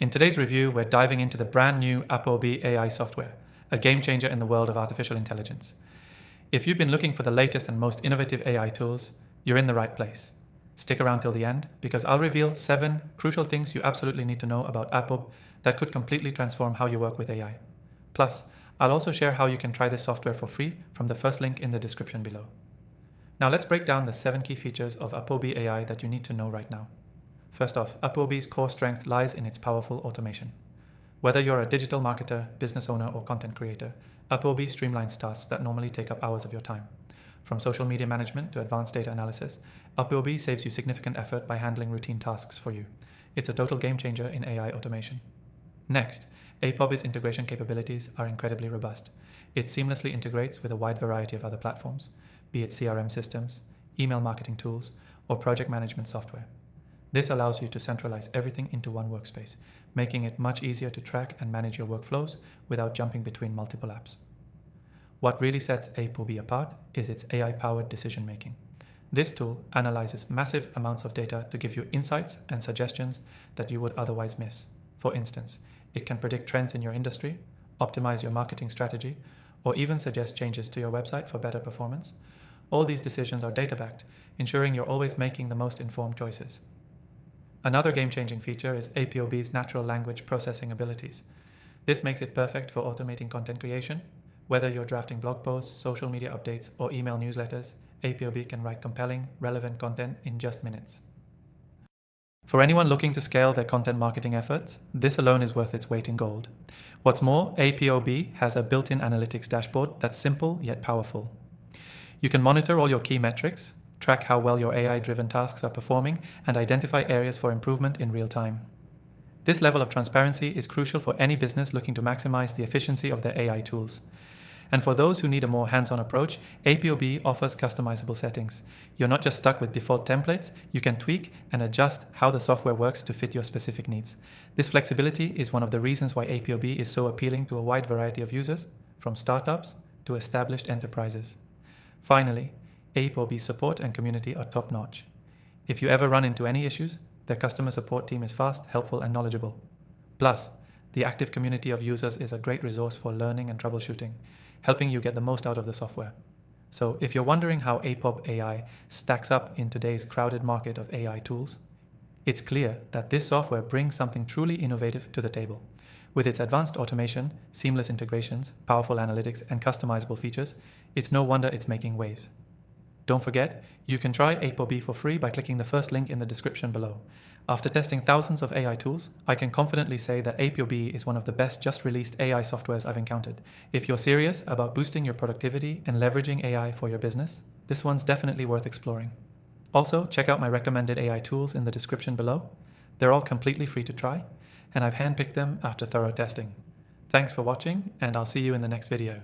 In today's review, we're diving into the brand new APOB AI software, a game changer in the world of artificial intelligence. If you've been looking for the latest and most innovative AI tools, you're in the right place. Stick around till the end, because I'll reveal 7 crucial things you absolutely need to know about APOB that could completely transform how you work with AI. Plus, I'll also share how you can try this software for free from the first link in the description below. Now let's break down the 7 key features of APOB AI that you need to know right now. First off, APOB's core strength lies in its powerful automation. Whether you're a digital marketer, business owner, or content creator, APOB streamlines tasks that normally take up hours of your time. From social media management to advanced data analysis, APOB saves you significant effort by handling routine tasks for you. It's a total game changer in AI automation. Next, APOB's integration capabilities are incredibly robust. It seamlessly integrates with a wide variety of other platforms, be it CRM systems, email marketing tools, or project management software. This allows you to centralize everything into one workspace, making it much easier to track and manage your workflows without jumping between multiple apps. What really sets APOB apart is its AI-powered decision-making. This tool analyzes massive amounts of data to give you insights and suggestions that you would otherwise miss. For instance, it can predict trends in your industry, optimize your marketing strategy, or even suggest changes to your website for better performance. All these decisions are data-backed, ensuring you're always making the most informed choices. Another game-changing feature is APOB's natural language processing abilities. This makes it perfect for automating content creation. Whether you're drafting blog posts, social media updates, or email newsletters, APOB can write compelling, relevant content in just minutes. For anyone looking to scale their content marketing efforts, this alone is worth its weight in gold. What's more, APOB has a built-in analytics dashboard that's simple yet powerful. You can monitor all your key metrics, track how well your AI-driven tasks are performing, and identify areas for improvement in real time. This level of transparency is crucial for any business looking to maximize the efficiency of their AI tools. And for those who need a more hands-on approach, APOB offers customizable settings. You're not just stuck with default templates, you can tweak and adjust how the software works to fit your specific needs. This flexibility is one of the reasons why APOB is so appealing to a wide variety of users, from startups to established enterprises. Finally, APOB's support and community are top-notch. If you ever run into any issues, their customer support team is fast, helpful, and knowledgeable. Plus, the active community of users is a great resource for learning and troubleshooting, helping you get the most out of the software. So if you're wondering how APOB AI stacks up in today's crowded market of AI tools, it's clear that this software brings something truly innovative to the table. With its advanced automation, seamless integrations, powerful analytics, and customizable features, it's no wonder it's making waves. Don't forget, you can try APOB for free by clicking the first link in the description below. After testing thousands of AI tools, I can confidently say that APOB is one of the best just released AI softwares I've encountered. If you're serious about boosting your productivity and leveraging AI for your business, this one's definitely worth exploring. Also, check out my recommended AI tools in the description below. They're all completely free to try, and I've handpicked them after thorough testing. Thanks for watching, and I'll see you in the next video.